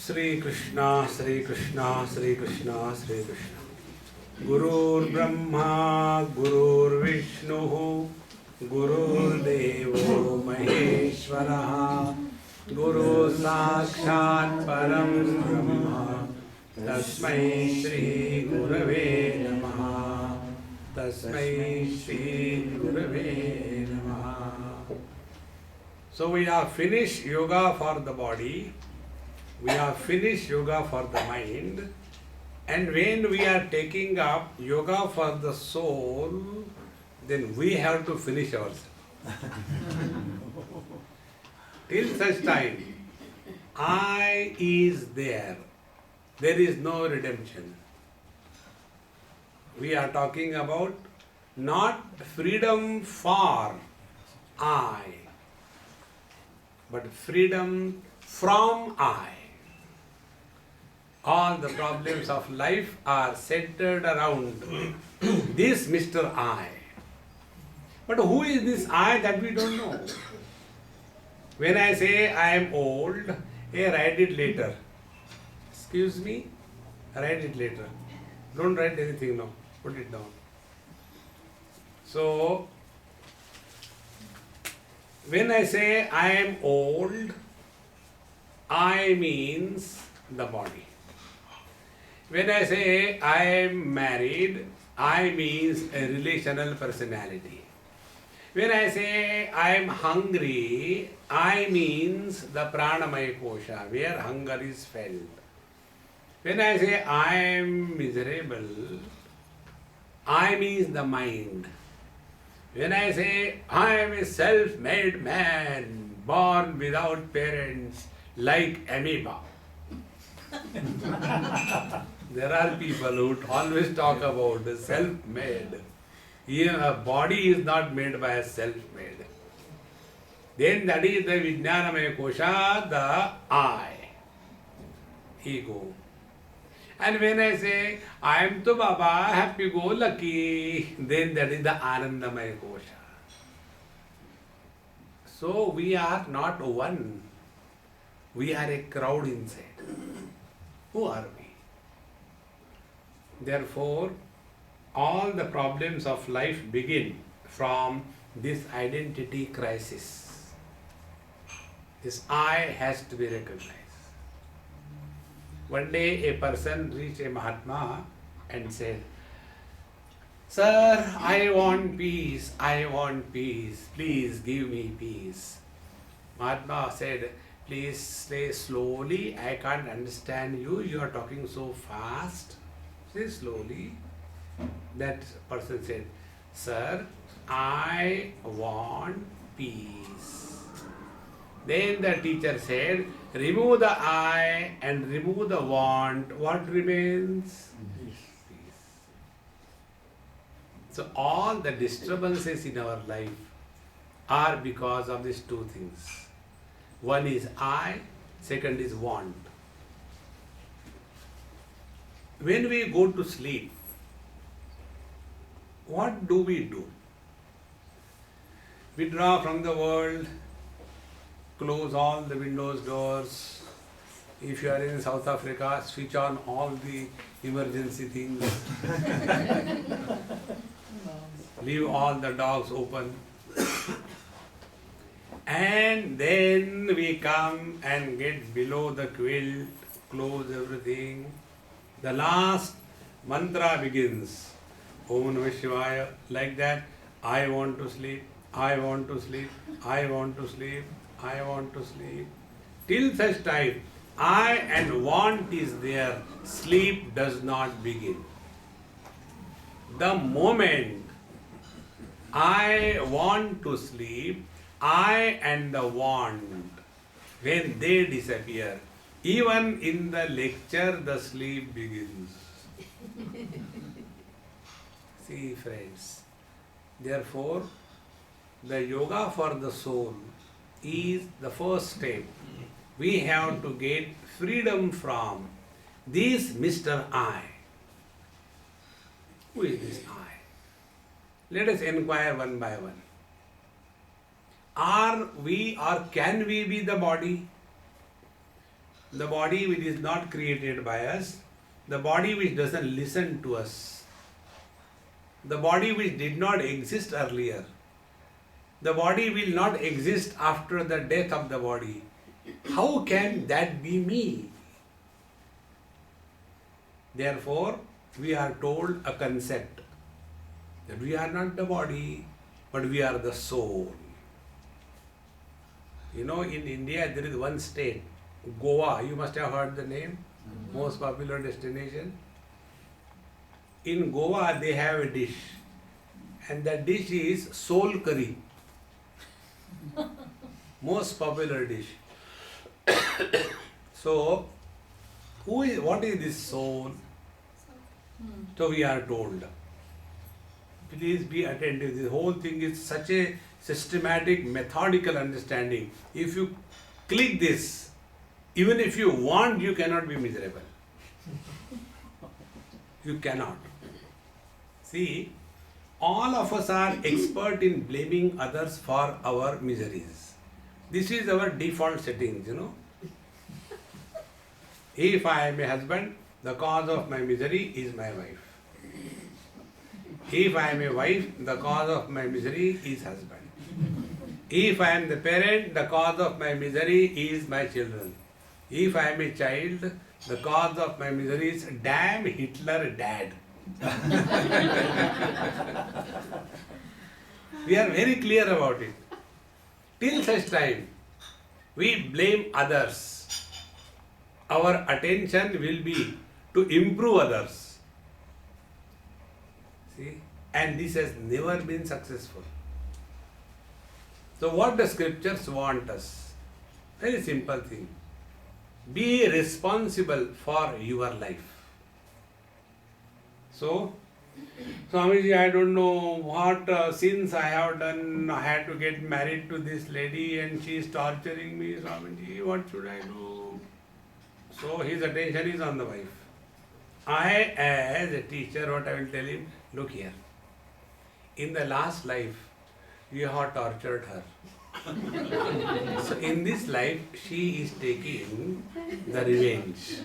Sri Krishna, Sri Krishna, Sri Krishna, Sri Krishna. Gurur Brahma, Gurur Vishnu, Gurur Devo Maheshwara, Guru Sakshat Param Brahma, Tasmai Shri Gurave Namaha, Tasmai Shri Gurave Namaha. So we have finished yoga for the body. We have finished yoga for the mind, and when we are taking up yoga for the soul, then we have to finish ourselves. Till such time, I is there is no redemption. We are talking about not freedom for I, but freedom from I. All the problems of life are centered around this Mr. I. But who is this I that we don't know? When I say I am old, hey, write it later. Excuse me? Write it later. Don't write anything now. Put it down. So, when I say I am old, I means the body. When I say I am married, I means a relational personality. When I say I am hungry, I means the pranamaya kosha, where hunger is felt. When I say I am miserable, I means the mind. When I say I am a self-made man, born without parents, like amoeba. There are people who always talk about the self-made. A body is not made by a self-made. Then that is the Vijnanamaya Kosha, the I, ego. And when I say, I am to Baba, happy go lucky, then that is the Anandamaya Kosha. So we are not one. We are a crowd inside. Who are we? Therefore, all the problems of life begin from this identity crisis. This I has to be recognized. One day a person reached a Mahatma and said, Sir, I want peace, please give me peace. Mahatma said, please say slowly, I can't understand you, you are talking so fast. Say slowly. That person said, Sir, I want peace. Then the teacher said, remove the I and remove the want. What remains? Peace. So all the disturbances in our life are because of these two things. One is I, second is want. When we go to sleep, what do? Withdraw from the world, close all the windows, doors. If you are in South Africa, switch on all the emergency things. Leave all the dogs open. And then we come and get below the quilt, close everything. The last mantra begins. Om Namah Shivaya, like that. I want to sleep, I want to sleep, I want to sleep, I want to sleep. Till such time, I and want is there, sleep does not begin. The moment I want to sleep, I and the want, when they disappear, even in the lecture the sleep begins. See friends, therefore the yoga for the soul is the first step. We have to get freedom from this Mr. I. Who is this I? Let us inquire one by one. Are we or can we be the body? the body which is not created by us, the body which doesn't listen to us, the body which did not exist earlier, the body will not exist after the death of the body. How can that be me? Therefore, we are told a concept that we are not the body, but we are the soul. You know, in India there is one state, Goa, you must have heard the name, most popular destination. In Goa they have a dish, and that dish is soul curry. Most popular dish. So, what is this soul? So we are told. Please be attentive. This whole thing is such a systematic, methodical understanding. If you click this, even if you want, you cannot be miserable. You cannot. See, all of us are expert in blaming others for our miseries. This is our default settings, you know. If I am a husband, the cause of my misery is my wife. If I am a wife, the cause of my misery is husband. If I am the parent, the cause of my misery is my children. If I am a child, the cause of my misery is damn Hitler dad. We are very clear about it. Till such time, we blame others. Our attention will be to improve others. See? And this has never been successful. So what the scriptures want us? Very simple thing. Be responsible for your life. So, Swamiji, I don't know what sins I have done. I had to get married to this lady and she is torturing me. Swamiji, what should I do? So his attention is on the wife. I, as a teacher, what I will tell him, look here. In the last life, you have tortured her. So in this life, she is taking the revenge.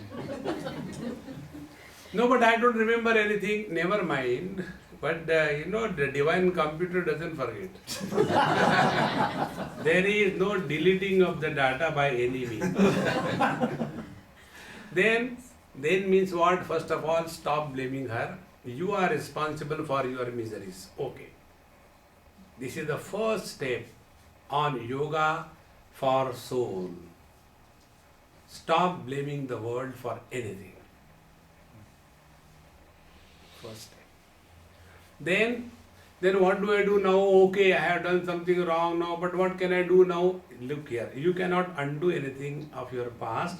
No, but I don't remember anything. Never mind. But the divine computer doesn't forget. There is no deleting of the data by any means. Then means what? First of all, stop blaming her. You are responsible for your miseries. Okay. This is the first step on yoga for soul. Stop blaming the world for anything. First step. Then what do I do now? Okay, I have done something wrong now, but what can I do now? Look here, you cannot undo anything of your past,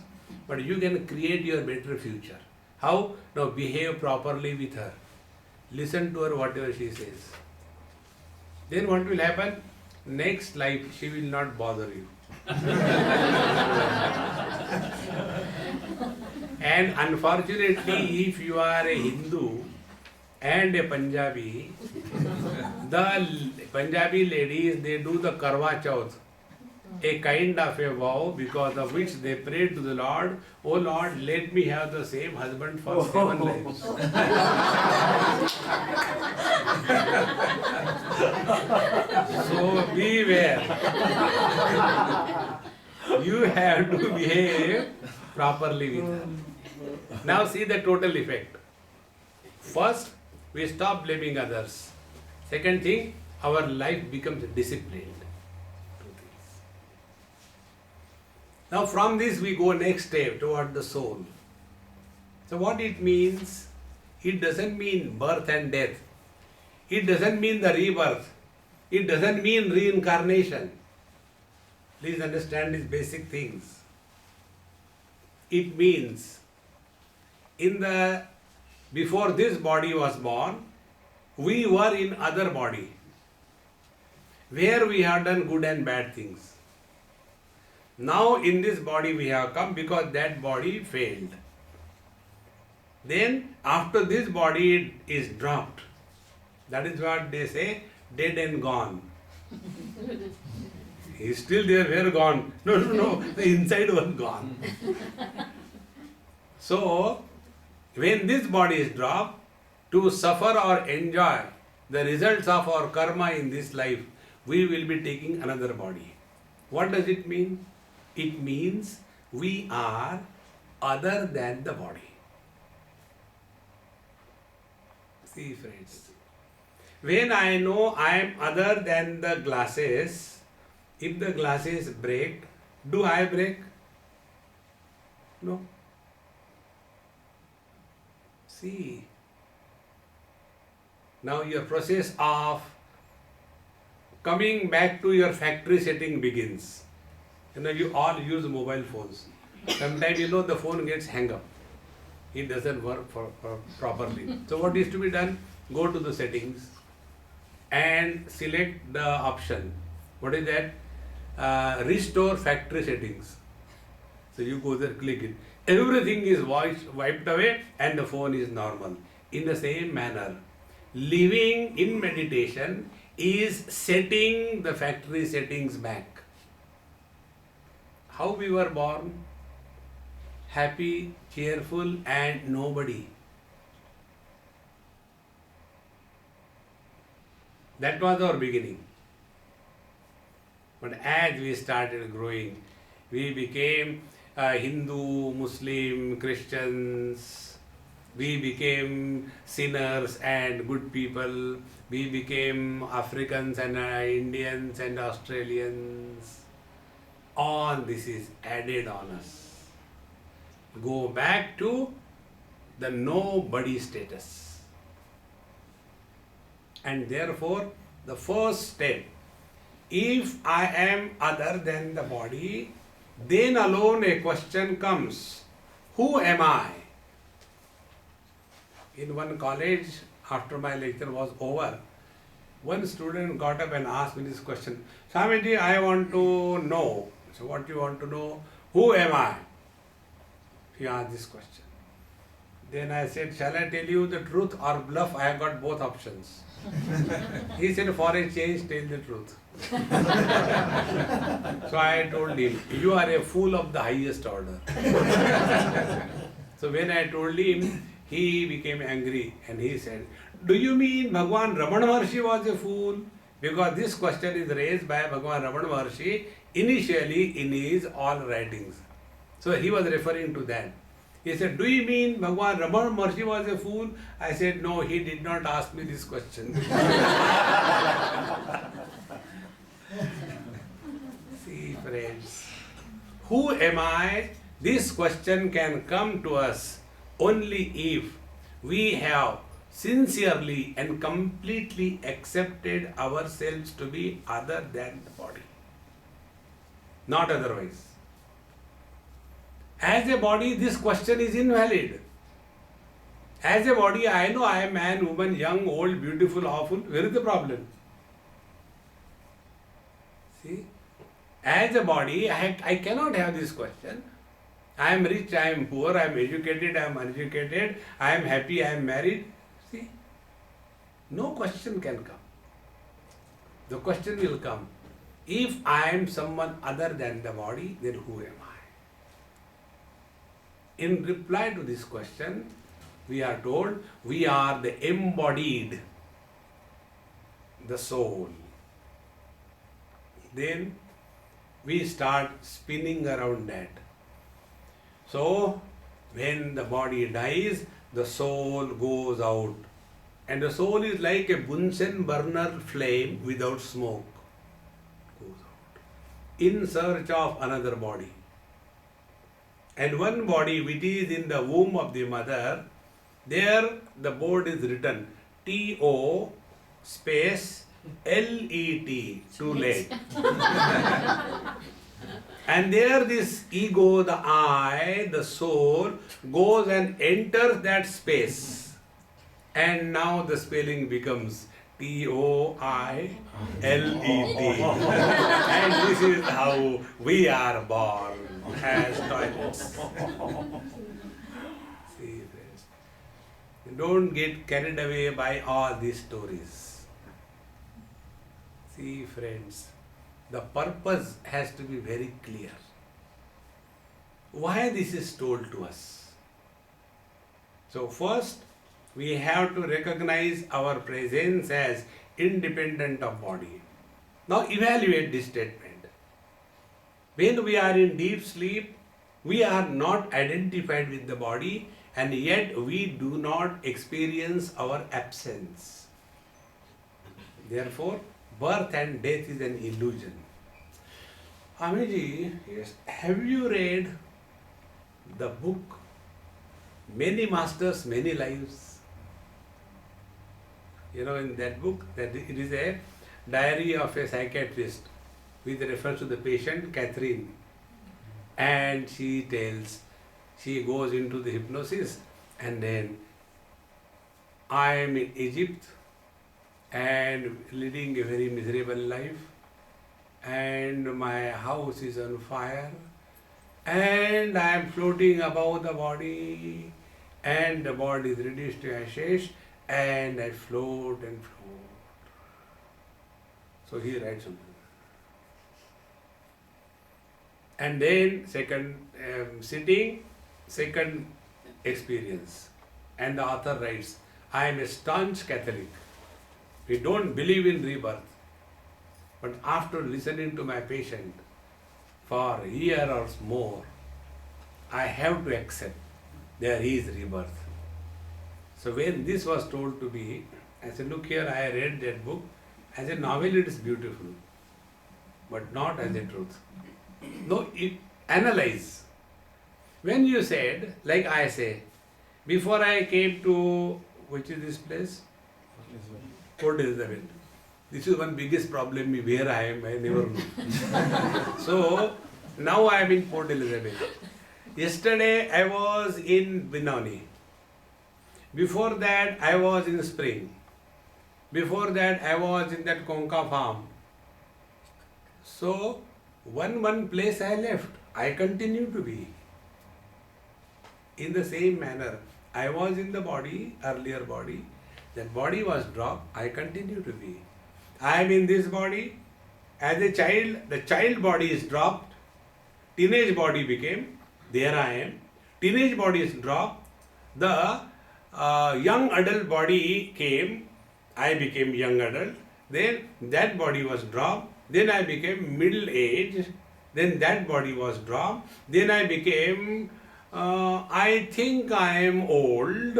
but you can create your better future. How? Now behave properly with her. Listen to her whatever she says. Then what will happen? Next life she will not bother you. And unfortunately, if you are a Hindu and a Punjabi, the Punjabi ladies, they do the Karwa Chauth, a kind of a vow because of which they pray to the Lord, oh Lord, let me have the same husband for 7 lives. So beware. You have to behave properly with her. Now see the total effect. First, we stop blaming others. Second thing, our life becomes disciplined. Now from this we go next step toward the soul. So what it means? It doesn't mean birth and death. It doesn't mean the rebirth. It doesn't mean reincarnation. Please understand these basic things. It means before this body was born, we were in other body where we have done good and bad things. Now in this body we have come because that body failed. Then after this body is dropped. That is what they say, dead and gone. He's still there, where gone? No, the inside was gone. So, when this body is dropped, to suffer or enjoy the results of our karma in this life, we will be taking another body. What does it mean? It means we are other than the body. See, friends, when I know I am other than the glasses, if the glasses break, do I break? No. See, now your process of coming back to your factory setting begins. You all use mobile phones. Sometimes the phone gets hang up. It doesn't work properly. So what is to be done? Go to the settings and select the option. What is that? Restore factory settings. So you go there, click it. Everything is wiped away and the phone is normal. In the same manner, living in meditation is setting the factory settings back. How we were born? Happy, cheerful and nobody. That was our beginning. But as we started growing, we became Hindu, Muslim, Christians. We became sinners and good people. We became Africans and Indians and Australians. All this is added on us. Go back to the nobody status. And therefore, the first step, if I am other than the body, then alone a question comes, who am I? In one college, after my lecture was over, one student got up and asked me this question, Swamiji, I want to know. So what you want to know? Who am I? He asked this question. Then I said, shall I tell you the truth or bluff? I have got both options. He said, for a change, tell the truth. So I told him, you are a fool of the highest order. So when I told him, he became angry and he said, do you mean Bhagwan Ramana Maharshi was a fool? Because this question is raised by Bhagwan Ramana Maharshi initially in his all writings. So he was referring to that. He said, do you mean Bhagwan Ramana Maharshi was a fool? I said, no, he did not ask me this question. See, friends, who am I? This question can come to us only if we have sincerely and completely accepted ourselves to be other than the body. Not otherwise. As a body, this question is invalid. As a body, I know I am man, woman, young, old, beautiful, awful. Where is the problem? See? As a body, I cannot have this question. I am rich, I am poor, I am educated, I am uneducated, I am happy, I am married. See? No question can come. The question will come. If I am someone other than the body, then who am I? In reply to this question, we are told we are the embodied, the soul. Then we start spinning around that. So, when the body dies, the soul goes out. And the soul is like a Bunsen burner flame without smoke. Goes out. In search of another body. And one body which is in the womb of the mother, there the board is written T-O space L-E-T, too late. And there this ego, the I, the soul, goes and enters that space. And now the spelling becomes T-O-I-L-E-T. And this is how we are born as toilets. See, friends, don't get carried away by all these stories. See, friends, the purpose has to be very clear. Why this is told to us? So first, we have to recognize our presence as independent of body. Now evaluate this statement. When we are in deep sleep, we are not identified with the body, and yet we do not experience our absence. Therefore, birth and death is an illusion. Amiji, yes, have you read the book Many Masters, Many Lives? You know, in that book, that it is a diary of a psychiatrist with reference to the patient Catherine, and she tells, she goes into the hypnosis, and then I am in Egypt and leading a very miserable life, and my house is on fire, and I am floating above the body, and the body is reduced to ashes, and I float and float. So he writes something. And then second sitting, second experience. And the author writes, I am a staunch Catholic. We don't believe in rebirth. But after listening to my patient for a year or more, I have to accept there is rebirth. So when this was told to me, I said, look here, I read that book. As a novel it is beautiful, but not as a truth. No, analyze. When you said, like I say, before I came to, which is this place? Port Elizabeth. This is one biggest problem where I am, I never know. So, now I am in Port Elizabeth. Yesterday I was in Benoni. Before that I was in Spring. Before that I was in that Konka farm. So, one place I left, I continue to be. In the same manner, I was in the body, earlier body, that body was dropped, I continue to be. I am in this body, as a child, the child body is dropped, teenage body became, there I am, teenage body is dropped, the young adult body came, I became young adult, then that body was dropped, then I became middle age, then that body was dropped, then I became, I think I am old,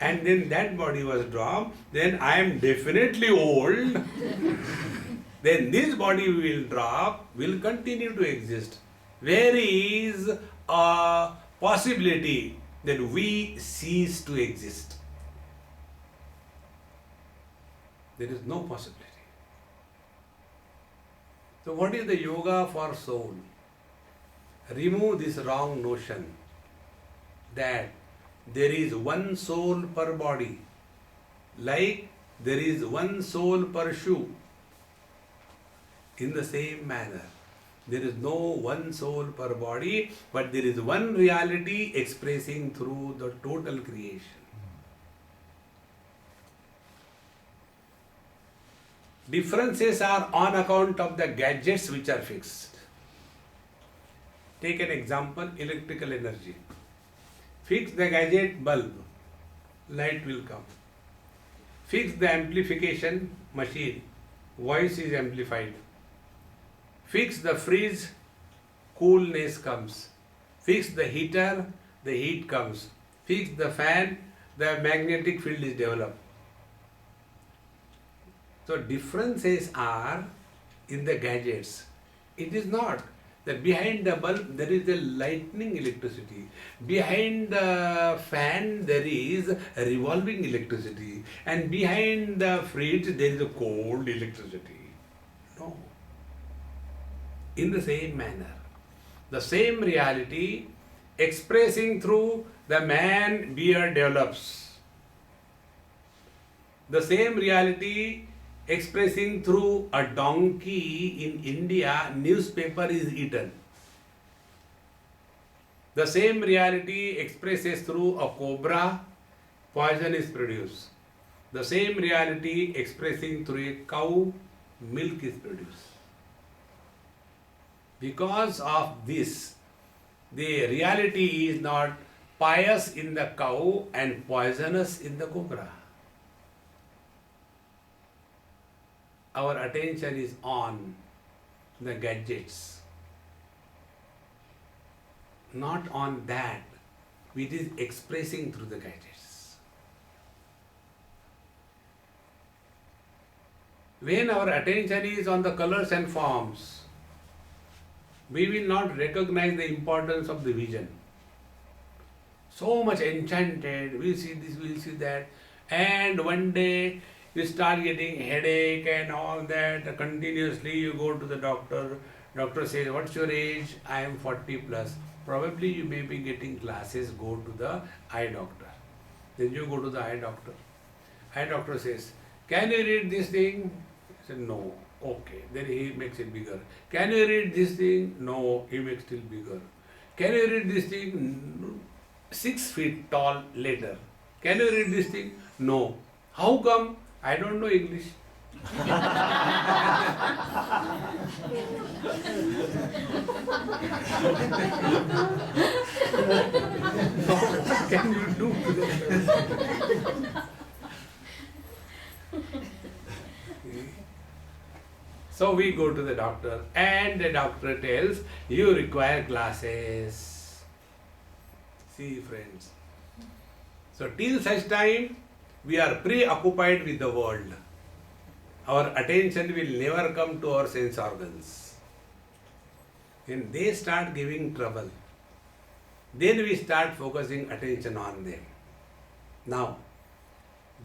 and then that body was dropped, then I am definitely old, then this body will drop, will continue to exist. Where is a possibility that we cease to exist? There is no possibility. So what is the yoga for soul? Remove this wrong notion that there is one soul per body, like there is one soul per shoe. In the same manner, there is no one soul per body, but there is one reality expressing through the total creation. Differences are on account of the gadgets which are fixed. Take an example, electrical energy. Fix the gadget bulb, light will come. Fix the amplification machine, voice is amplified. Fix the fridge, coolness comes. Fix the heater, the heat comes. Fix the fan, the magnetic field is developed. So differences are in the gadgets. It is not that behind the bulb there is a lightning electricity. Behind the fan there is a revolving electricity. And behind the fridge there is a cold electricity. No. In the same manner, the same reality expressing through the man beard develops. The same reality expressing through a donkey in India, newspaper is eaten. The same reality expresses through a cobra, poison is produced. The same reality expressing through a cow, milk is produced. Because of this, the reality is not pious in the cow and poisonous in the cobra. Our attention is on the gadgets, not on that which is expressing through the gadgets. When our attention is on the colors and forms, we will not recognize the importance of the vision. So much enchanted, we'll see this, we'll see that, and one day you start getting headache and all that. Continuously you go to the doctor. Doctor says, what's your age? I am 40 plus. Probably you may be getting glasses, go to the eye doctor. Then you go to the eye doctor. Eye doctor says, can you read this thing? I said, no. Okay. Then he makes it bigger. Can you read this thing? No. He makes it bigger. Can you read this thing? 6 feet tall later. Can you read this thing? No. How come? I don't know English. What can you do to that? So we go to the doctor and the doctor tells, you require glasses. See friends. So till such time we are preoccupied with the world, our attention will never come to our sense organs. When they start giving trouble, then we start focusing attention on them. Now,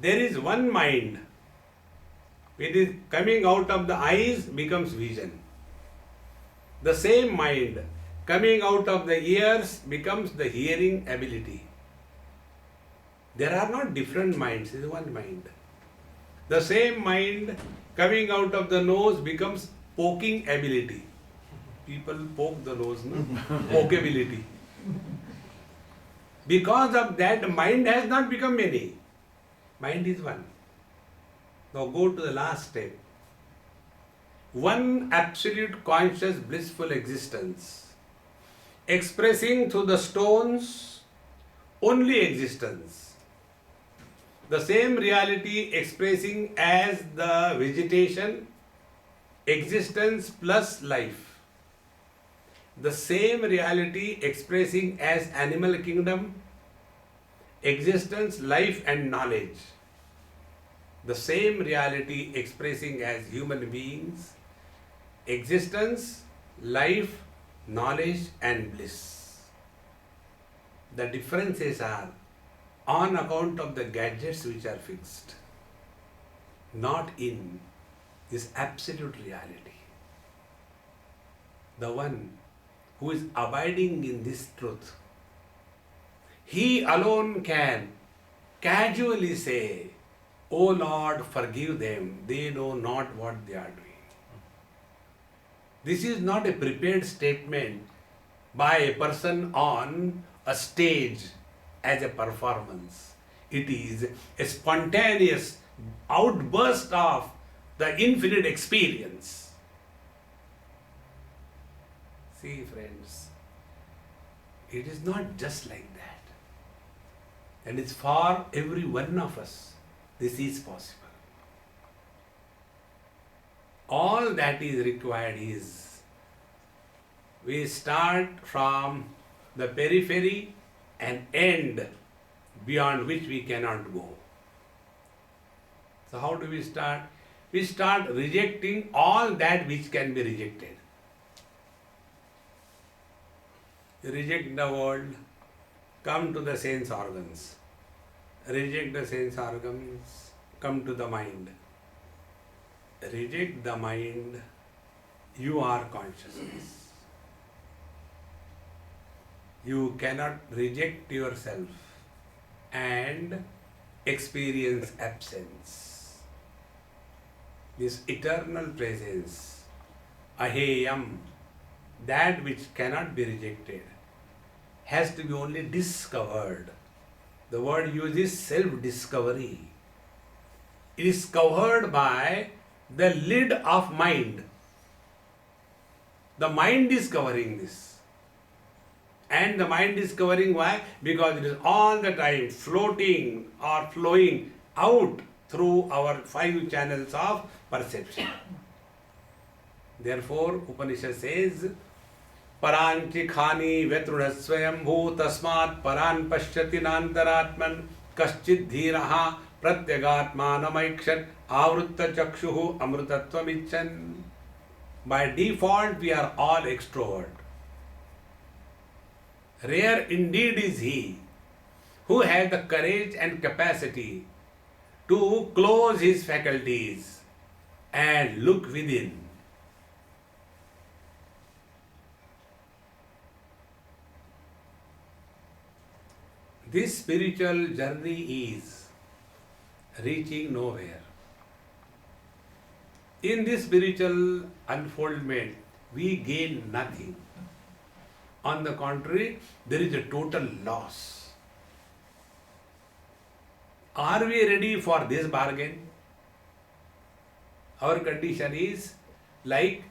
there is one mind. It is coming out of the eyes becomes vision. The same mind coming out of the ears becomes the hearing ability. There are not different minds, it is one mind. The same mind coming out of the nose becomes poking ability. People poke the nose, no? Pokeability. Because of that, mind has not become many. Mind is one. Now go to the last step. One absolute conscious blissful existence, expressing through the stones only existence. The same reality expressing as the vegetation, existence plus life. The same reality expressing as animal kingdom, existence, life and knowledge. The same reality expressing as human beings, existence, life, knowledge and bliss. The differences are on account of the gadgets which are fixed, not in this absolute reality. The one who is abiding in this truth, he alone can casually say, O Lord, forgive them, they know not what they are doing. This is not a prepared statement by a person on a stage as a performance. It is a spontaneous outburst of the infinite experience. See friends, it is not just like that. And it's for every one of us. This is possible. All that is required is we start from the periphery and end beyond which we cannot go. So how do we start? We start rejecting all that which can be rejected. Reject the world, come to the sense organs. Reject the sense organs, come to the mind. Reject the mind, you are consciousness. You cannot reject yourself and experience absence. This eternal presence, aheyam, that which cannot be rejected, has to be only discovered. The word uses self-discovery. It is covered by the lid of mind. The mind is covering this. And the mind is covering why? Because it is all the time floating or flowing out through our 5 channels of perception. Therefore, Upanishad says, Paranchi khani vetrudha swayambhu tasmat paran pashyati nantaratman kaschid dhiraha pratyagatmanamaikshan avrutta chakshuhu amrutatvam icchan. By default, we are all extrovert. Rare indeed is he who has the courage and capacity to close his faculties and look within. This spiritual journey is reaching nowhere. In this spiritual unfoldment, we gain nothing. On the contrary, there is a total loss. Are we ready for this bargain? Our condition is like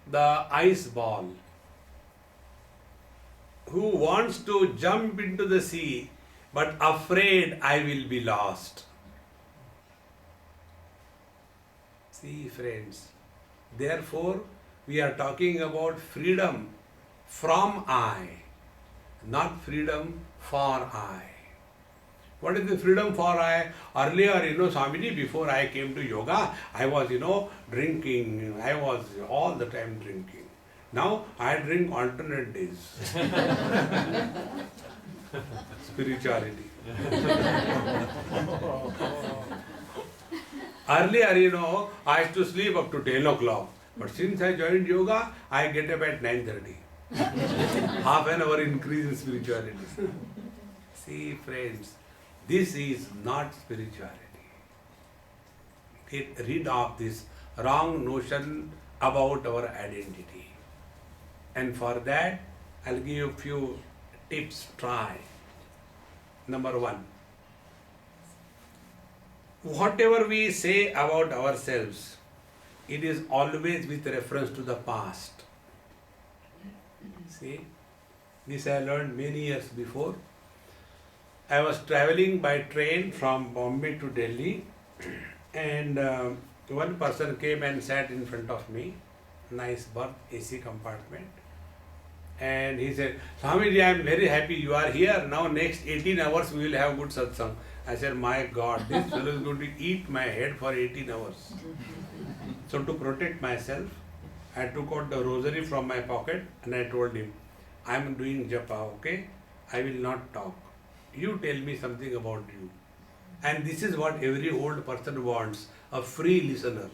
the ice ball who wants to jump into the sea but afraid I will be lost. See, friends, therefore we are talking about freedom from I, not freedom for I. What is the freedom for I? Earlier, Swamiji, before I came to yoga, I was, drinking. I was all the time drinking. Now I drink alternate days. Spirituality. Earlier, I used to sleep up to 10 o'clock. But since I joined yoga, I get up at 9:30. Half an hour increase in spirituality. See, friends, this is not spirituality. Get rid of this wrong notion about our identity. And for that, I'll give you a few tips. Try. Number 1. Whatever we say about ourselves, it is always with reference to the past. See, this I learned many years before. I was traveling by train from Bombay to Delhi, and one person came and sat in front of me, nice berth, AC compartment. And he said, Swamiji, I am very happy you are here. Now next 18 hours we will have good satsang. I said, my God, this fellow is going to eat my head for 18 hours. So to protect myself, I took out the rosary from my pocket and I told him, I am doing japa, okay? I will not talk. You tell me something about you. And this is what every old person wants, a free listener.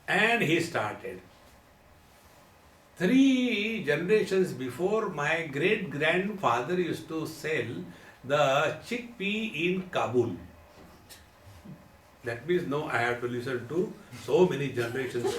And he started. 3 generations before, my great-grandfather used to sell the chickpea in Kabul. That means now I have to listen to so many generations.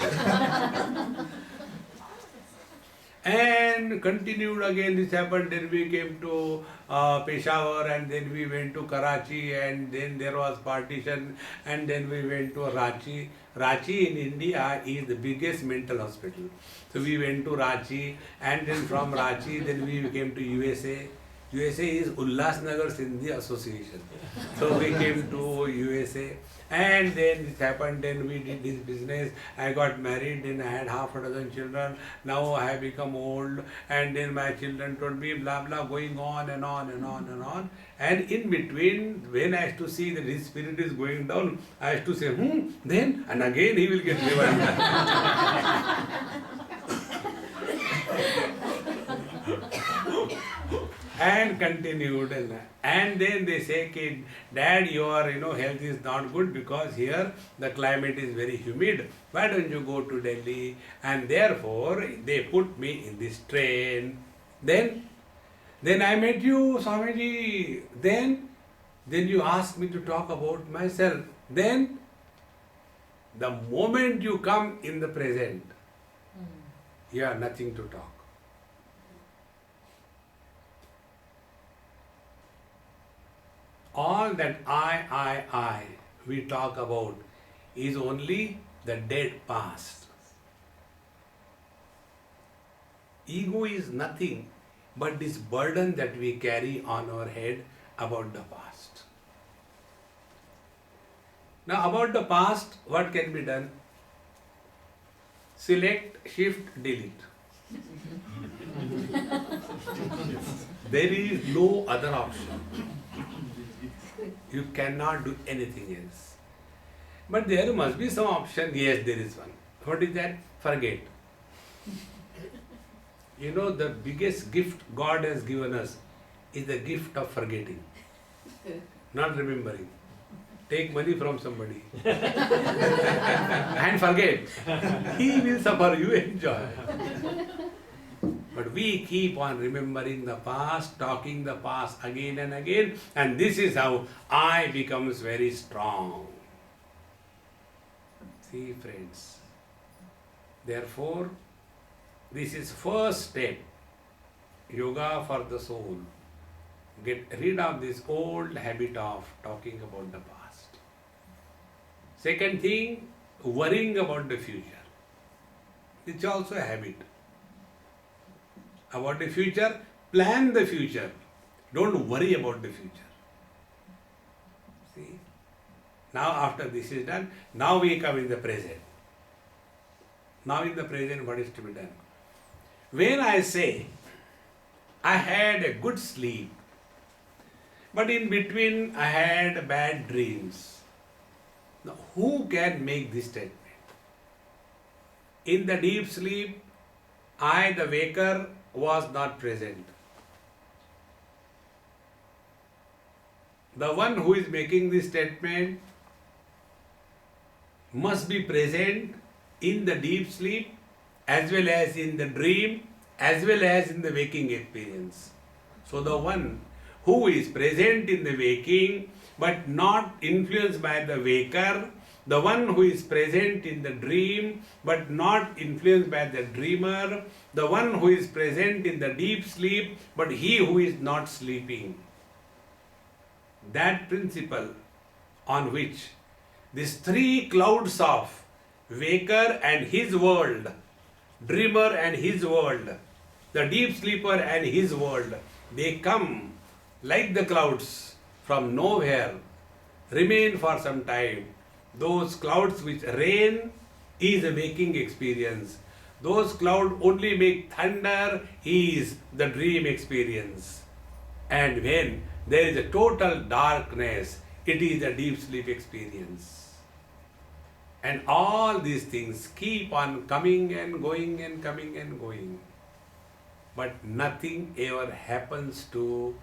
And continued again, this happened, then we came to Peshawar, and then we went to Karachi, and then there was partition, and then we went to Ranchi. Ranchi in India is the biggest mental hospital. So we went to Ranchi, and then from Ranchi, then we came to USA. USA is Ulhasnagar Sindhi Association. So we came to USA, and then it happened, then we did this business. I got married, then I had half a dozen children. Now I have become old, and then my children told me blah blah, going on and on and on and on. And in between, when I used to see that his spirit is going down, I used to say, then, and again he will get revived. And continued, and then they say, kid, Dad, your health is not good because here the climate is very humid. Why don't you go to Delhi? And therefore they put me in this train. Then I met you, Swamiji. Then you asked me to talk about myself. Then the moment you come in the present, you have nothing to talk. All that I we talk about is only the dead past. Ego is nothing but this burden that we carry on our head about the past. Now, about the past, what can be done? Select, shift, delete. There is no other option. You cannot do anything else. But there must be some option. Yes, there is one. What is that? Forget. You know, the biggest gift God has given us is the gift of forgetting, not remembering. Take money from somebody and forget. He will suffer, you enjoy. But we keep on remembering the past, talking the past again and again, and this is how I becomes very strong. See, friends. Therefore, this is first step, yoga for the soul. Get rid of this old habit of talking about the past. Second thing, worrying about the future. It's also a habit. About the future, plan the future. Don't worry about the future. See? Now after this is done, now we come in the present. Now in the present, what is to be done? When I say, I had a good sleep, but in between I had bad dreams. Now, who can make this statement? In the deep sleep, I, the waker, was not present. The one who is making this statement must be present in the deep sleep, as well as in the dream, as well as in the waking experience. So the one who is present in the waking but not influenced by the waker, the one who is present in the dream but not influenced by the dreamer, the one who is present in the deep sleep but he who is not sleeping. That principle on which these three clouds of waker and his world, dreamer and his world, the deep sleeper and his world, they come like the clouds from nowhere, remain for some time. Those clouds which rain is a waking experience. Those clouds only make thunder is the dream experience. And when there is a total darkness, it is a deep sleep experience. And all these things keep on coming and going and coming and going. But nothing ever happens to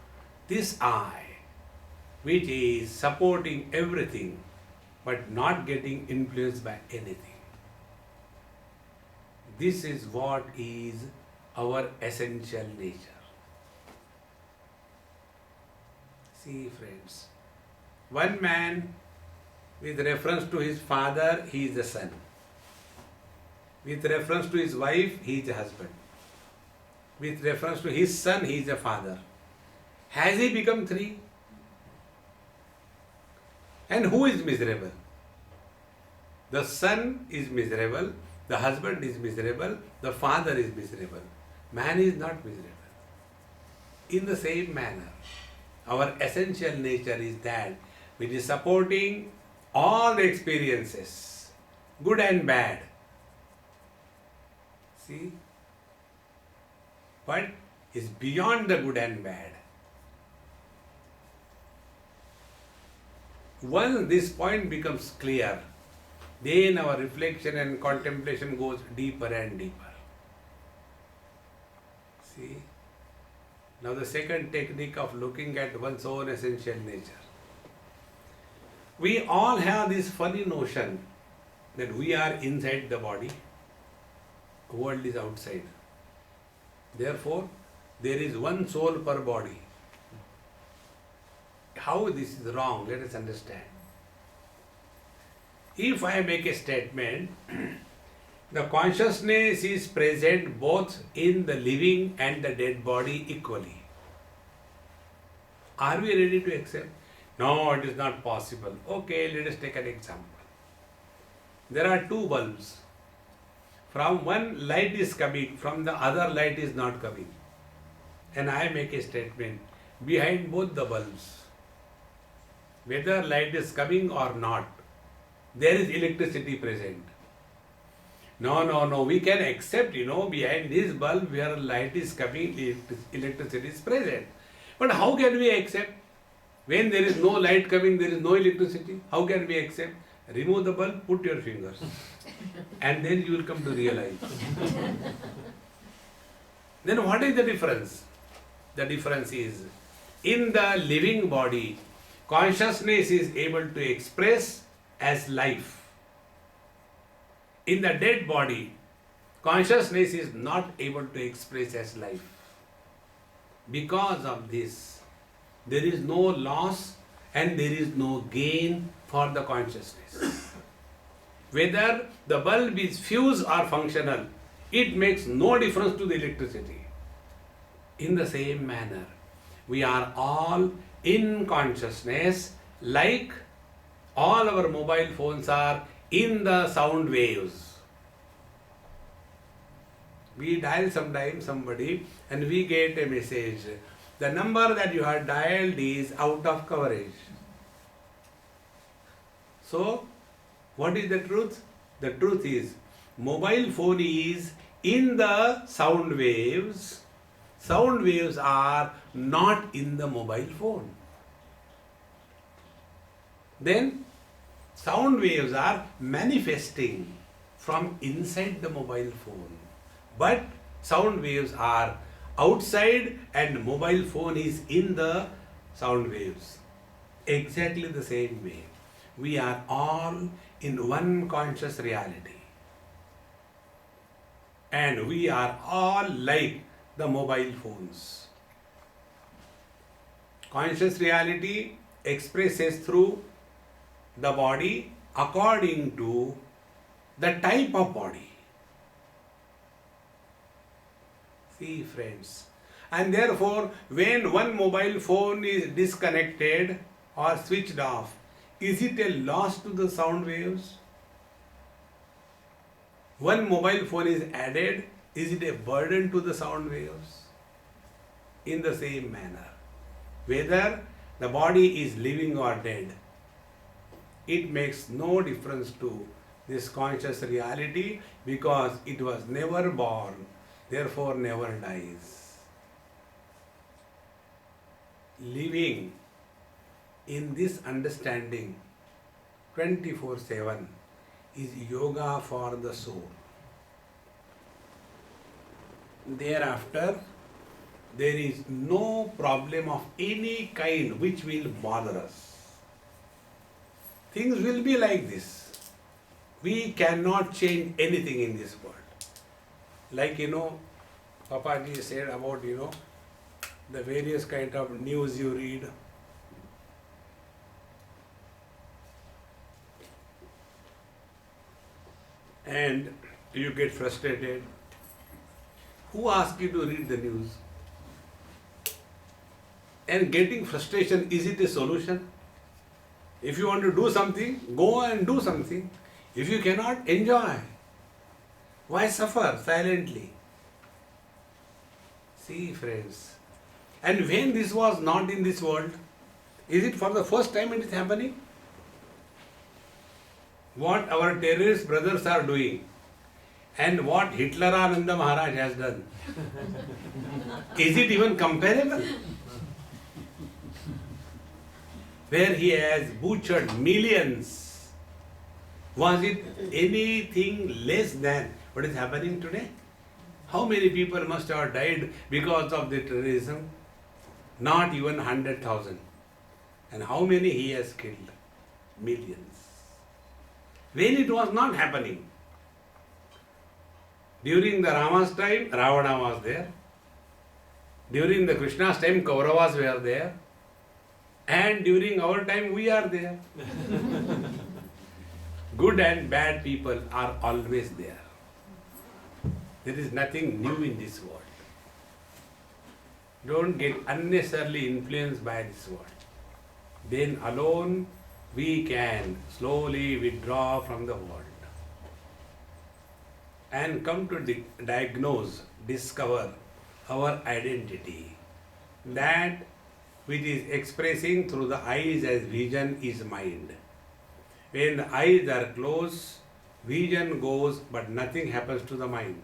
this I, which is supporting everything but not getting influenced by anything. This is what is our essential nature. See, friends, one man, with reference to his father, he is the son. With reference to his wife, he is the husband. With reference to his son, he is the father. Has he become three? And who is miserable? The son is miserable, the husband is miserable, the father is miserable. Man is not miserable. In the same manner, our essential nature is that which is supporting all the experiences, good and bad. See? But is beyond the good and bad. Once this point becomes clear, then our reflection and contemplation goes deeper and deeper. See? Now the second technique of looking at one's own essential nature. We all have this funny notion that we are inside the body, world is outside. Therefore, there is one soul per body. How this is wrong, let us understand. If I make a statement, the consciousness is present both in the living and the dead body equally. Are we ready to accept? No, it is not possible. Okay, let us take an example. There are two bulbs. from one light is coming, from the other light is not coming. And I make a statement, behind both the bulbs, whether light is coming or not, there is electricity present. No, we can accept, behind this bulb where light is coming, electricity is present. But how can we accept? When there is no light coming, there is no electricity. How can we accept? Remove the bulb, put your fingers. And then you will come to realize. Then what is the difference? The difference is, in the living body, consciousness is able to express as life. In the dead body, consciousness is not able to express as life. Because of this, there is no loss and there is no gain for the consciousness. Whether the bulb is fused or functional, it makes no difference to the electricity. In the same manner, we are all in consciousness, like all our mobile phones are in the sound waves. We dial sometimes somebody and we get a message. The number that you have dialed is out of coverage. So, what is the truth? The truth is, mobile phone is in the sound waves. Sound waves are not in the mobile phone. Then, sound waves are manifesting from inside the mobile phone. But sound waves are outside and mobile phone is in the sound waves. Exactly the same way. We are all in one conscious reality. And we are all like the mobile phones. Conscious reality expresses through the body according to the type of body. See, friends. And therefore, when one mobile phone is disconnected or switched off, is it a loss to the sound waves? One mobile phone is added, is it a burden to the sound waves? In the same manner, whether the body is living or dead, it makes no difference to this conscious reality because it was never born, therefore never dies. Living in this understanding 24/7 is yoga for the soul. Thereafter, there is no problem of any kind which will bother us. Things will be like this. We cannot change anything in this world. Like, Papaji said about, the various kind of news you read. And you get frustrated. Who asked you to read the news? And getting frustration, is it a solution? If you want to do something, go and do something. If you cannot, enjoy. Why suffer silently? See, friends. And when this was not in this world, is it for the first time it is happening? What our terrorist brothers are doing and what Hitlerananda Maharaj has done, is it even comparable? Where he has butchered millions, was it anything less than what is happening today? How many people must have died because of the terrorism? Not even 100,000. And how many he has killed? Millions. When it was not happening. During the Rama's time, Ravana was there. During the Krishna's time, Kauravas were there. And during our time, we are there. Good and bad people are always there. There is nothing new in this world. Don't get unnecessarily influenced by this world. Then alone we can slowly withdraw from the world. and come to diagnose, discover our identity. That which is expressing through the eyes as vision is mind. When the eyes are closed, vision goes, but nothing happens to the mind.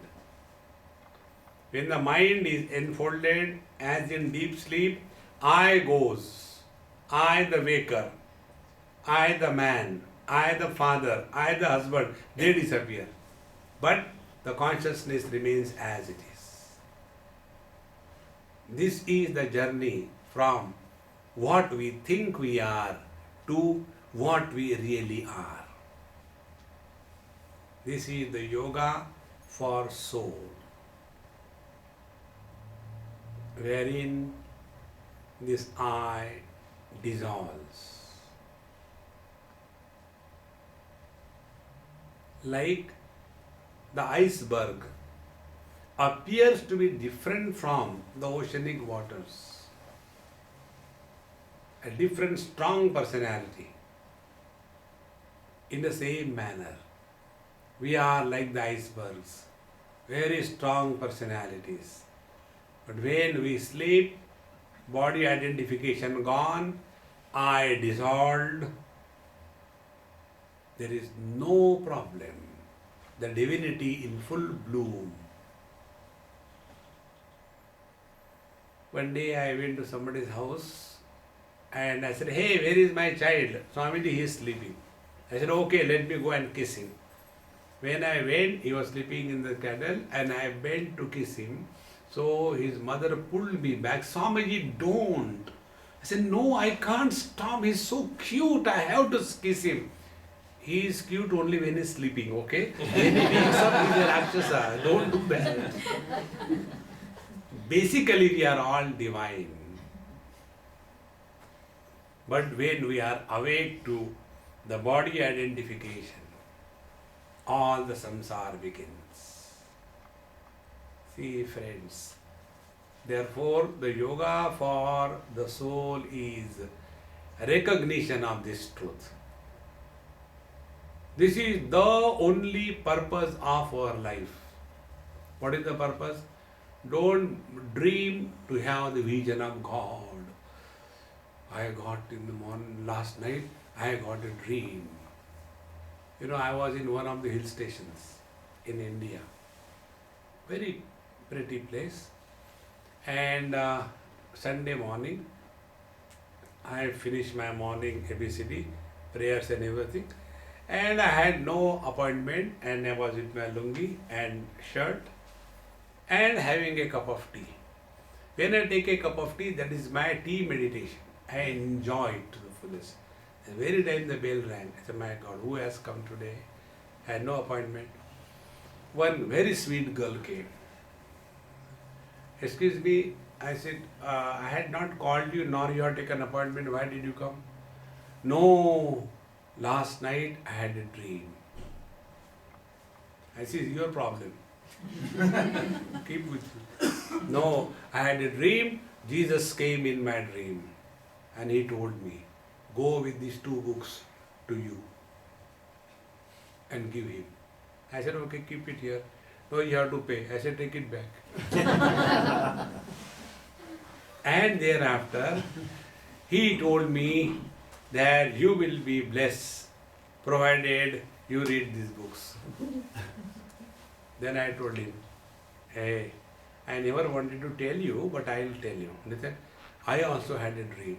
When the mind is enfolded, as in deep sleep, I goes, I the waker, I the man, I the father, I the husband, they disappear. But the consciousness remains as it is. This is the journey from what we think we are to what we really are. This is the yoga for soul, wherein this I dissolves. Like the iceberg appears to be different from the oceanic waters, a different strong personality. In the same manner, we are like the icebergs, very strong personalities. But when we sleep, body identification gone, I dissolved, there is no problem. The divinity in full bloom. One day I went to somebody's house and I said, hey, where is my child? Swamiji, he is sleeping. I said, okay, let me go and kiss him. When I went, he was sleeping in the cradle and I bent to kiss him. So his mother pulled me back. Swamiji, don't. I said, no, I can't stop. He's so cute. I have to kiss him. He is cute only when he's sleeping, okay? When he wakes up, he's a Rakshasa. Don't do that. Basically, we are all divine. But when we are awake to the body identification, all the samsara begins. See, friends, therefore the yoga for the soul is recognition of this truth. This is the only purpose of our life. What is the purpose? Don't dream to have the vision of God. I got in the morning, last night, I got a dream. You know, I was in one of the hill stations in India. Very pretty place. And Sunday morning, I finished my morning ABCD, prayers and everything. And I had no appointment and I was with my lungi and shirt and having a cup of tea. When I take a cup of tea, that is my tea meditation. I enjoy it to the fullest. The very time the bell rang, I said, my God, who has come today? I had no appointment. One very sweet girl came. Excuse me, I said, I had not called you nor you have taken an appointment. Why did you come? No, last night I had a dream. I said, your problem. Keep with you. No, I had a dream. Jesus came in my dream and he told me, go with these 2 books to you and give him. I said, okay, keep it here. No, you have to pay. I said, take it back. And thereafter, he told me that you will be blessed provided you read these books. Then I told him, hey, I never wanted to tell you, but I will tell you. Listen, I also had a dream.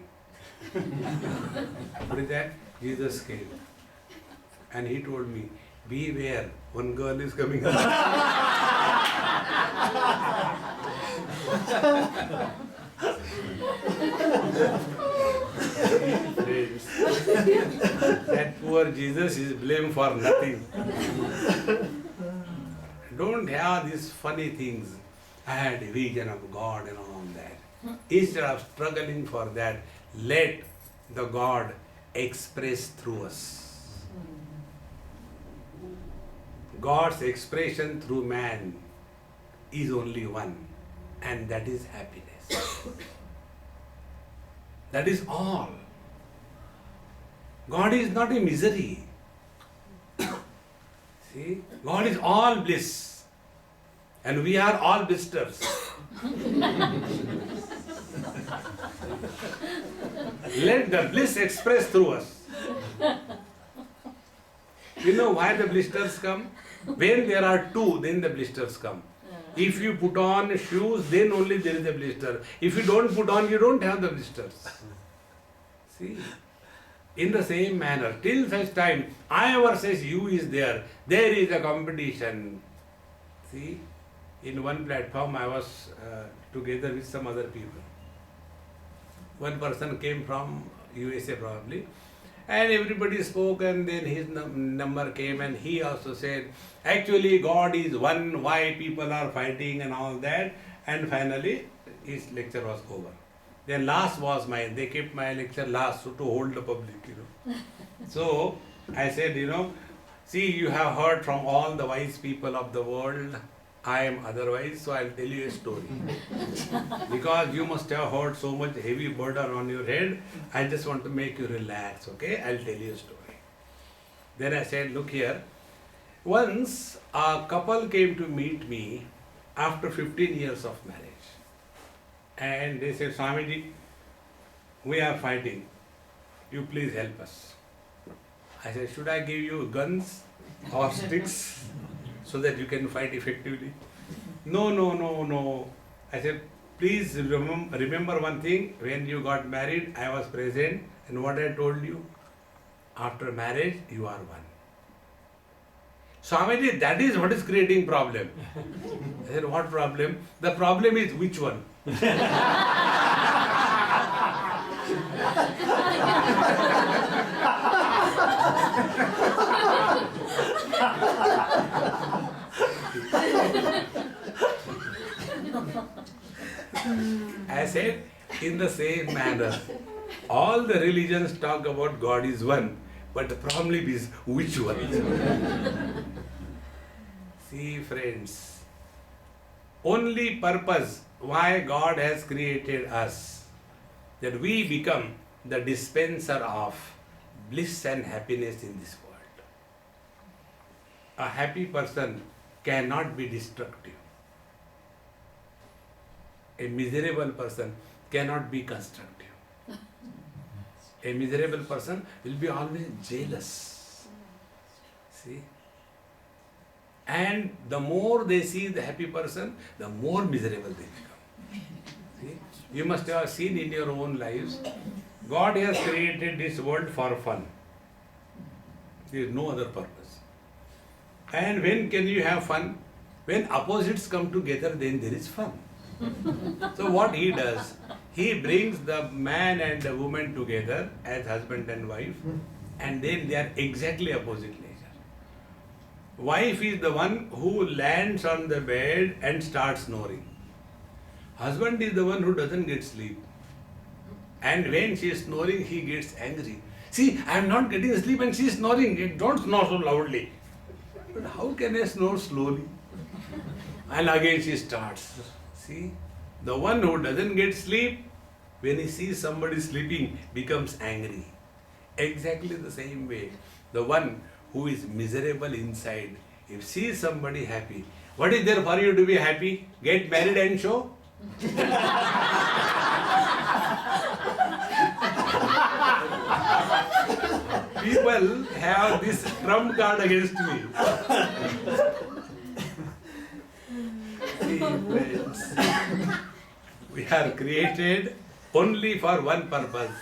What is that? Jesus came. And he told me, beware, one girl is coming up. That poor Jesus is blamed for nothing. Don't have these funny things. I had a vision of God and all that. Instead of struggling for that, let the God express through us. God's expression through man is only one, and that is happiness. That is all. God is not a misery. See, God is all bliss. And we are all blisters. Let the bliss express through us. You know why the blisters come? When there are two, then the blisters come. If you put on shoes, then only there is a blister. If you don't put on, you don't have the blisters. See? In the same manner, till such time, I versus you is there is a competition. See? In one platform, I was together with some other people. One person came from USA probably, and everybody spoke, and then his number came, and he also said, actually God is one, why people are fighting and all that. And finally his lecture was over. Then last was mine. They kept my lecture last, so to hold the public, So I said, see, you have heard from all the wise people of the world. I am otherwise, so I'll tell you a story. Because you must have heard so much heavy burden on your head, I just want to make you relax, okay? I'll tell you a story. Then I said, look here. Once a couple came to meet me after 15 years of marriage. And they said, Swamiji, we are fighting. You please help us. I said, should I give you guns or sticks so that you can fight effectively? No. I said, please remember one thing. When you got married, I was present. And what I told you? After marriage, you are one. Swamiji, that is what is creating problem. I said, what problem? The problem is which one? I said, in the same manner, all the religions talk about God is one, but the problem is which one? See, friends, only purpose why God has created us, that we become the dispenser of bliss and happiness in this world. A happy person cannot be destructive. A miserable person cannot be constructive. A miserable person will be always jealous. See? And the more they see the happy person, the more miserable they become. See? You must have seen in your own lives, God has created this world for fun. There is no other purpose. And when can you have fun? When opposites come together, then there is fun. So what he does, he brings the man and the woman together as husband and wife, and then they are exactly opposite nature. Wife is the one who lands on the bed and starts snoring. Husband is the one who doesn't get sleep. And when she is snoring, he gets angry. See, I am not getting sleep and she is snoring. Don't snore so loudly. But how can I snore slowly? And again she starts. See, the one who doesn't get sleep, when he sees somebody sleeping, becomes angry. Exactly the same way, the one who is miserable inside, if sees somebody happy, what is there for you to be happy? Get married and show? People have this trump card against me. See, friends, we are created only for one purpose.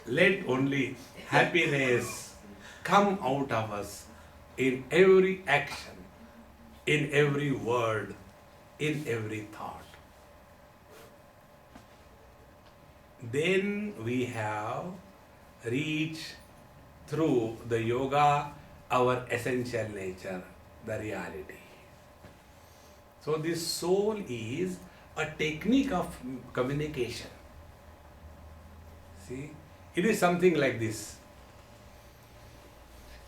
Let only happiness come out of us in every action, in every word, in every thought. Then we have reached through the yoga our essential nature, the reality. So this soul is a technique of communication. See, it is something like this.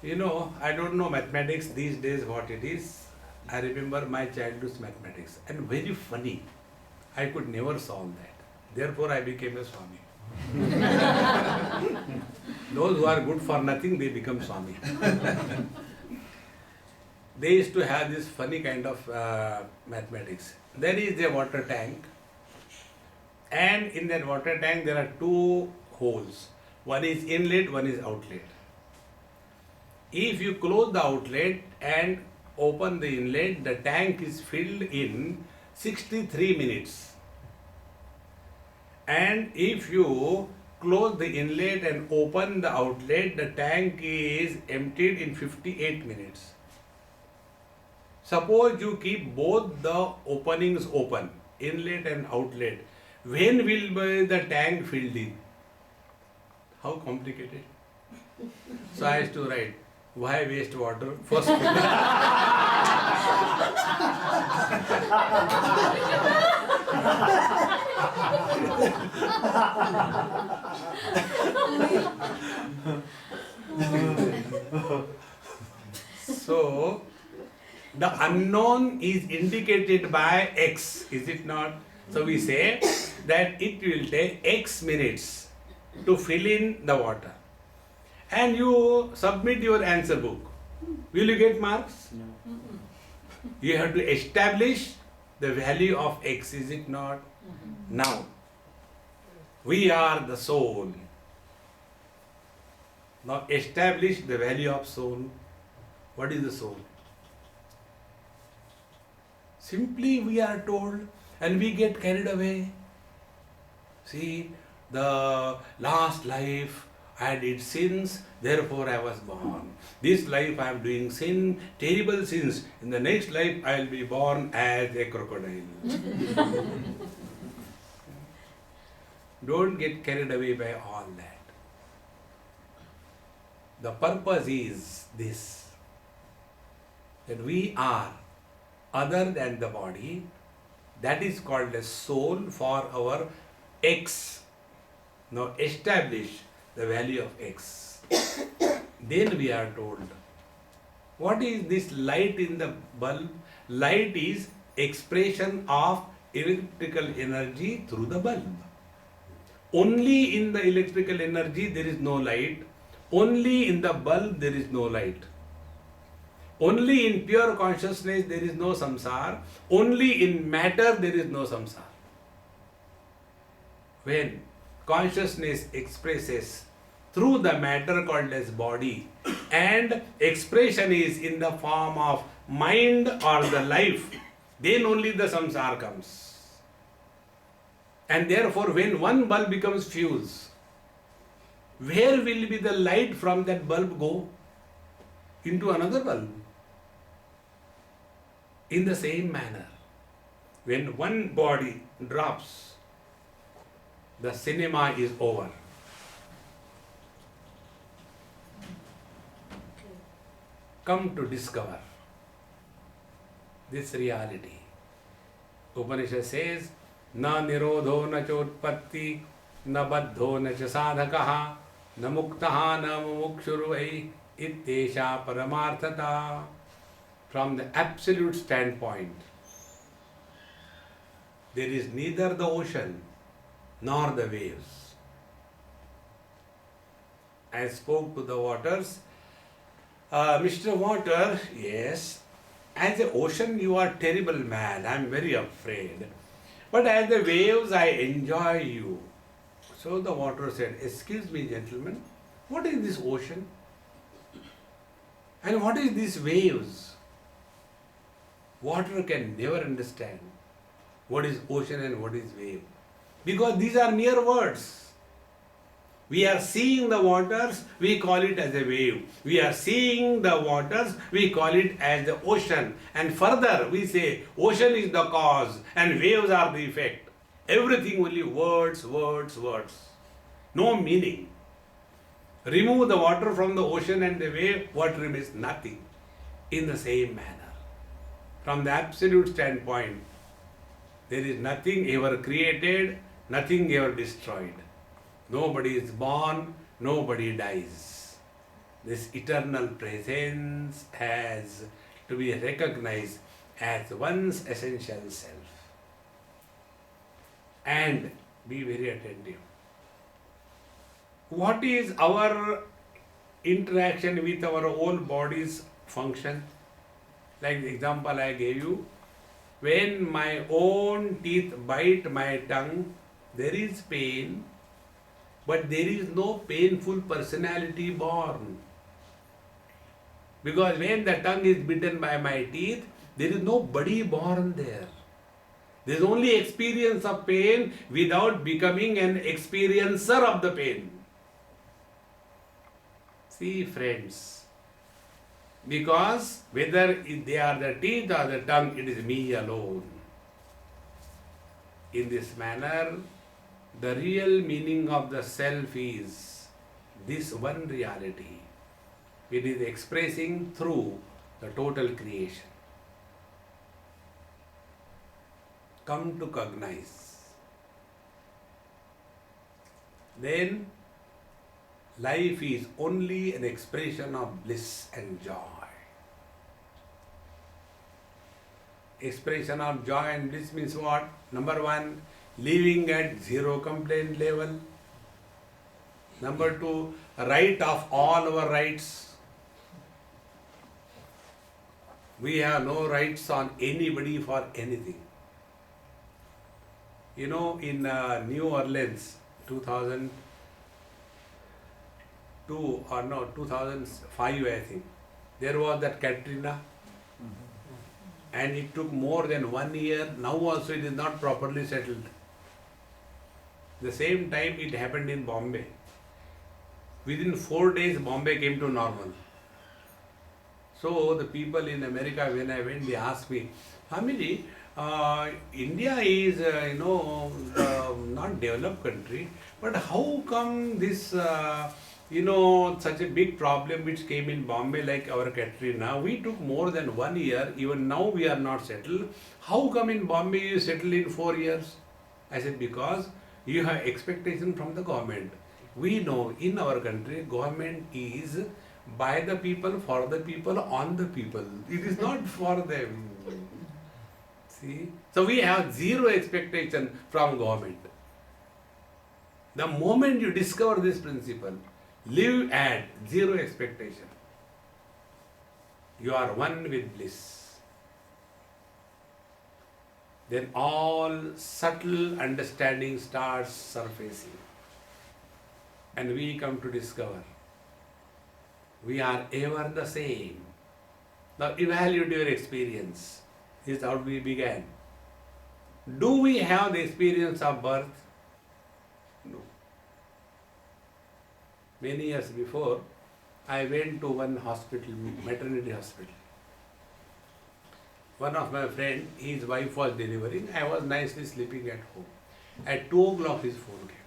You know, I don't know mathematics these days what it is. I remember my childhood's mathematics, and very funny. I could never solve that. Therefore I became a Swami. Those who are good for nothing, they become Swami. they used to have this funny kind of mathematics. There is a water tank, and in that water tank there are two holes. One is inlet, one is outlet. If you close the outlet and open the inlet, the tank is filled in 63 minutes. And if you close the inlet and open the outlet, the tank is emptied in 58 minutes. Suppose you keep both the openings open, inlet and outlet, when will be the tank filled in? How complicated? So I used to write, why waste water? First so the unknown is indicated by X, is it not? So we say that it will take X minutes to fill in the water. And you submit your answer book. Will you get marks? No. You have to establish the value of X, is it not? Now, we are the soul. Now establish the value of soul. What is the soul? Simply we are told and we get carried away. See, the last life I did sins, therefore I was born. This life I am doing sin, terrible sins. In the next life I will be born as a crocodile. Don't get carried away by all that. The purpose is this, that we are other than the body. That is called a soul for our X. Now establish the value of X. Then we are told, what is this light in the bulb? Light is expression of electrical energy through the bulb. Only in the electrical energy there is no light. Only in the bulb there is no light. Only in pure consciousness there is no samsara. Only in matter there is no samsara. When consciousness expresses through the matter called as body, and expression is in the form of mind or the life, then only the samsara comes. And therefore when one bulb becomes fused, where will be the light from that bulb go? Into another bulb. In the same manner, when one body drops, the cinema is over. Come to discover this reality. Upanishad says, na nirodho na chotpatti, na baddho na cha sadhakaha, na muktaha na mumukshurvai, ittesha paramarthata. From the absolute standpoint, there is neither the ocean nor the waves. I spoke to the waters. Mr. Water, yes, as an ocean you are terrible man, I am very afraid. But as the waves I enjoy you. So the water said, excuse me gentlemen, what is this ocean? And what is these waves? Water can never understand what is ocean and what is wave. Because these are mere words. We are seeing the waters, we call it as a wave. We are seeing the waters, we call it as the ocean. And further we say ocean is the cause and waves are the effect. Everything only words, words, words. No meaning. Remove the water from the ocean and the wave, what remains? Nothing. In the same manner. From the absolute standpoint, there is nothing ever created, nothing ever destroyed. Nobody is born, nobody dies. This eternal presence has to be recognized as one's essential self. And be very attentive. What is our interaction with our own body's function? Like the example I gave you, when my own teeth bite my tongue, there is pain, but there is no painful personality born. Because when the tongue is bitten by my teeth, there is no body born there. There is only experience of pain without becoming an experiencer of the pain. See, friends, because whether they are the teeth or the tongue, it is me alone. In this manner, the real meaning of the self is this one reality. It is expressing through the total creation. Come to cognize. Then life is only an expression of bliss and joy. Expression of joy and bliss means what? Number one, living at zero complaint level. Number two, right of all our rights. We have no rights on anybody for anything. You know, in New Orleans, 2002 or no, 2005 I think, there was that Katrina, and it took more than 1 year. Now also it is not properly settled. The same time it happened in Bombay. Within 4 days Bombay came to normal. So the people in America, when I went, they asked me, Hamidi, India is, not developed country, but how come this, such a big problem which came in Bombay like our Katrina, we took more than 1 year, even now we are not settled. How come in Bombay you settle in 4 years? I said, because you have expectation from the government. We know in our country, government is by the people, for the people, on the people. It is not for them. See? So we have zero expectation from government. The moment you discover this principle, live at zero expectation, you are one with bliss. Then all subtle understanding starts surfacing. And we come to discover we are ever the same. Now evaluate your experience. This is how we began. Do we have the experience of birth? No. Many years before, I went to one hospital, maternity hospital. One of my friends, his wife was delivering. I was nicely sleeping at home. At 2 o'clock his phone came.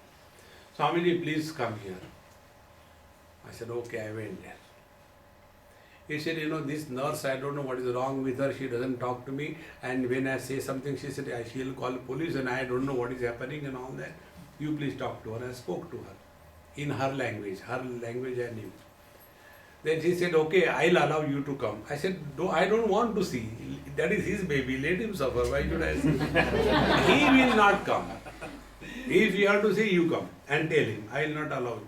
Swami, please come here. I said, okay, I went there. He said, this nurse, I don't know what is wrong with her, she doesn't talk to me, and when I say something, she said, she'll call police and I don't know what is happening and all that. You please talk to her. I spoke to her in her language I knew. Then she said, okay, I'll allow you to come. I said, I don't want to see. That is his baby, let him suffer. Why should I see? He will not come. If you have to see, you come and tell him, I will not allow you.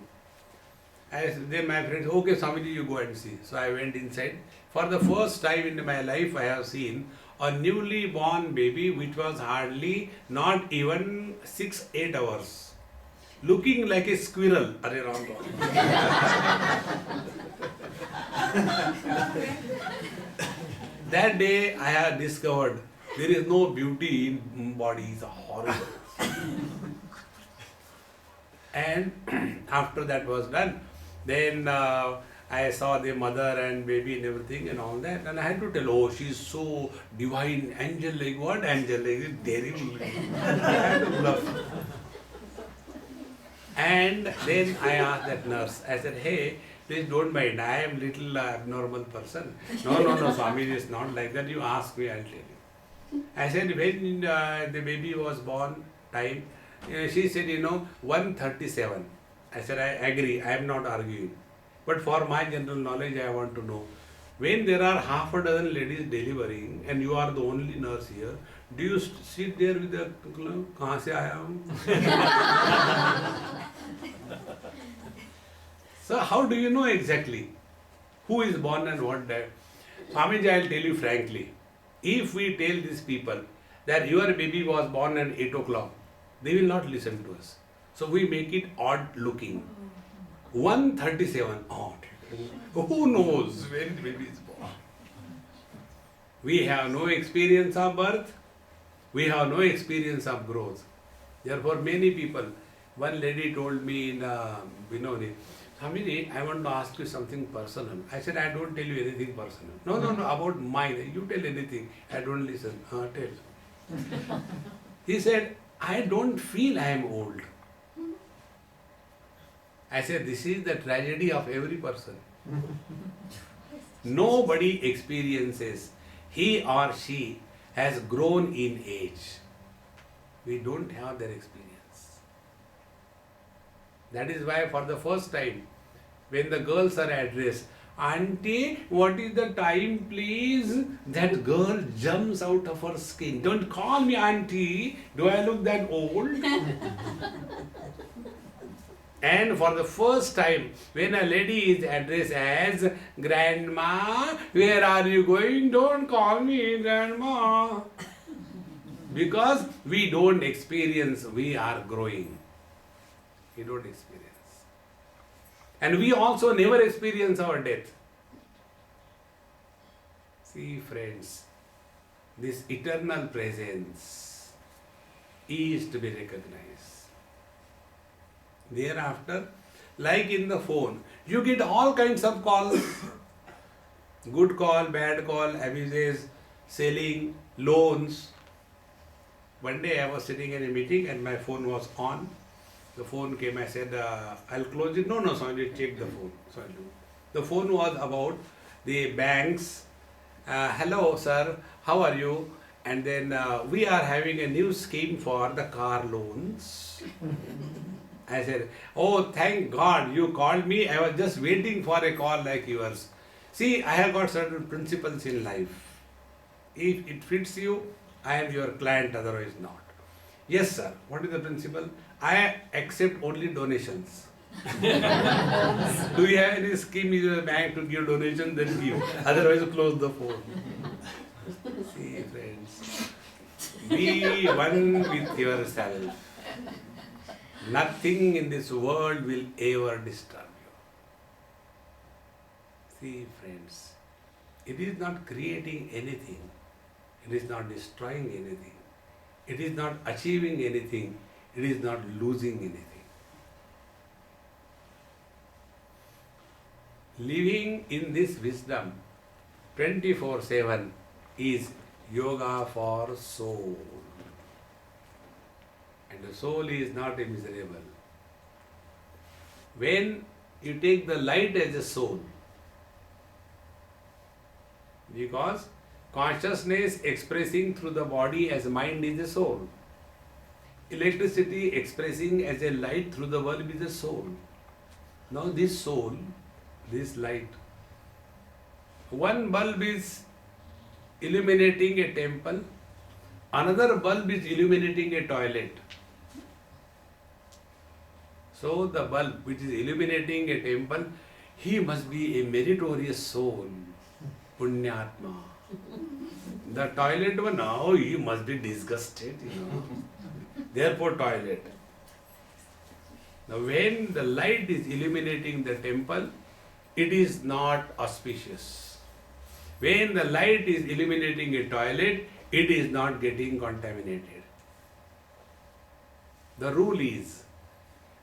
Then my friend said, okay, Swamiji, you go and see. So I went inside. For the first time in my life, I have seen a newly born baby which was hardly not even 6-8 hours, looking like a squirrel. That day I have discovered there is no beauty in body, it's horrible. And after that was done, then I saw the mother and baby and everything and all that, and I had to tell, oh, she's so divine, angelic. What angelic? Terrible. I had to bluff. And then I asked that nurse, I said, hey, please don't mind, I am little abnormal person. No, Swami, it's not like that. You ask me, I'll tell you. I said, when the baby was born, time, she said, 137. I said, I agree, I am not arguing. But for my general knowledge, I want to know, when there are half a dozen ladies delivering and you are the only nurse here, do you sit there with the, kahan se aaya hu? So how do you know exactly who is born and what died? Swamiji, I'll tell you frankly, if we tell these people that your baby was born at 8 o'clock, they will not listen to us. So we make it odd looking. 1:37, odd. Who knows when the baby is born? We have no experience of birth. We have no experience of growth. Therefore, many people, one lady told me in Vinodi, Swamiji, I want to ask you something personal. I said, I don't tell you anything personal. No, about mine. You tell anything. I don't listen. Tell. He said, I don't feel I am old. I said, this is the tragedy of every person. Nobody experiences he or she has grown in age. We don't have their experience. That is why for the first time, when the girls are addressed, Auntie, what is the time please? That girl jumps out of her skin. Don't call me auntie. Do I look that old? And for the first time, when a lady is addressed as Grandma, where are you going? Don't call me Grandma. Because we don't experience, we are growing. We don't experience. And we also never experience our death. See, friends, this eternal presence is to be recognized. Thereafter, like in the phone, you get all kinds of calls. Good call, bad call, abuses, selling, loans. One day I was sitting in a meeting and my phone was on. The phone came, I said, I'll close it. No, sorry, check the phone. Sorry. The phone was about the banks. Hello, sir, how are you? And then we are having a new scheme for the car loans. I said, oh, thank God you called me. I was just waiting for a call like yours. See, I have got certain principles in life. If it fits you, I am your client, otherwise not. Yes, sir. What is the principle? I accept only donations. Do you have any scheme in your bank to give donation? Then give. Otherwise, close the phone. See, friends. Be one with yourself. Nothing in this world will ever disturb you. See, friends. It is not creating anything. It is not destroying anything. It is not achieving anything. It is not losing anything. Living in this wisdom 24/7 is yoga for soul. And the soul is not a miserable. When you take the light as a soul, because consciousness expressing through the body as mind is a soul. Electricity expressing as a light through the bulb is a soul. Now this soul, this light, one bulb is illuminating a temple, another bulb is illuminating a toilet. So the bulb which is illuminating a temple, he must be a meritorious soul, Punyatma. The toilet one, now he must be disgusted, Therefore toilet. Now when the light is illuminating the temple, it is not auspicious. When the light is illuminating a toilet, it is not getting contaminated. The rule is,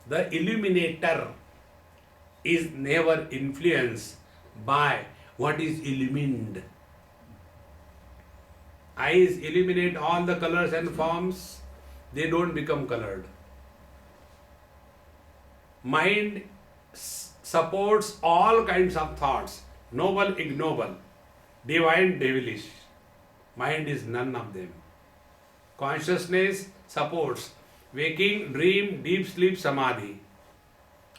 the illuminator is never influenced by what is illumined. Eyes illuminate all the colors and forms, they don't become colored. Mind supports all kinds of thoughts, noble, ignoble, divine, devilish. Mind is none of them. Consciousness supports waking, dream, deep sleep, samadhi.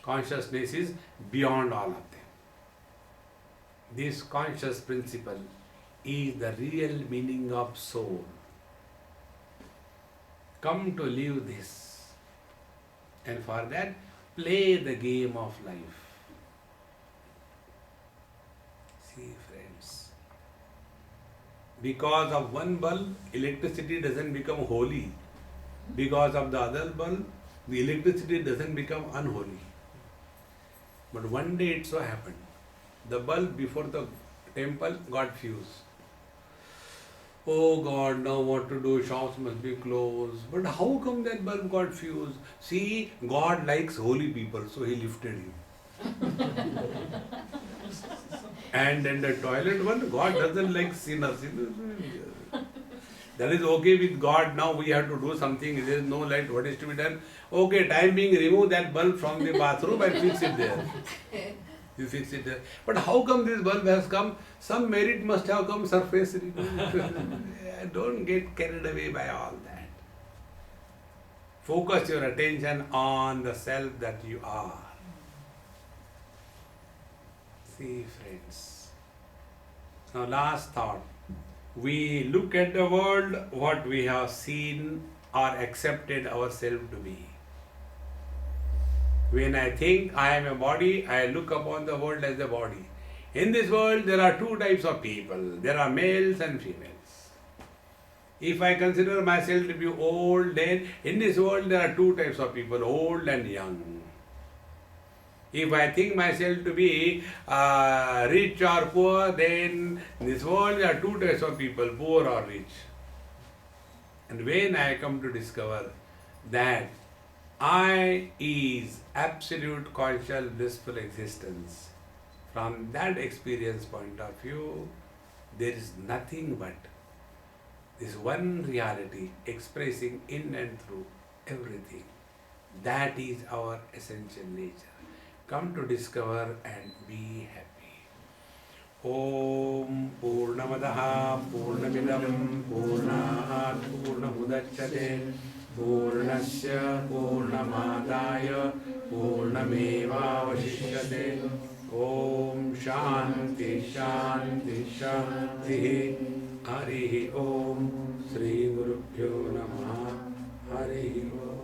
Consciousness is beyond all of them. This conscious principle is the real meaning of soul. Come to live this. And for that, play the game of life. See, friends, Because of one bulb, electricity doesn't become holy. Because of the other bulb, the electricity doesn't become unholy. But one day it so happened, the bulb before the temple got fused. Oh God, now what to do? Shops must be closed. But how come that bulb got fused? See, God likes holy people, so He lifted him. And then the toilet one, God doesn't like sinners. That is okay with God. Now we have to do something. There is no light. What is to be done? Okay, time being, remove that bulb from the bathroom and fix it there. You fix it there. But how come this bulb has come? Some merit must have come surface. Don't get carried away by all that. Focus your attention on the self that you are. See, friends. Now, last thought. We look at the world, what we have seen or accepted ourselves to be. When I think I am a body, I look upon the world as a body. In this world, there are two types of people. There are males and females. If I consider myself to be old, then in this world, there are two types of people, old and young. If I think myself to be rich or poor, then in this world there are two types of people, poor or rich. And when I come to discover that I is absolute conscious blissful existence, from that experience point of view, there is nothing but this one reality expressing in and through everything. That is our essential nature. Come to discover and be happy. Om Purnamadaha Purnamidam Purnat Purnamudachyate Purnasya Purnamadaya Purnamevavashishyate. Om Shanti Shanti Shanti. Harihi Om Sri Gurubhyo Namaha. Harihi Om.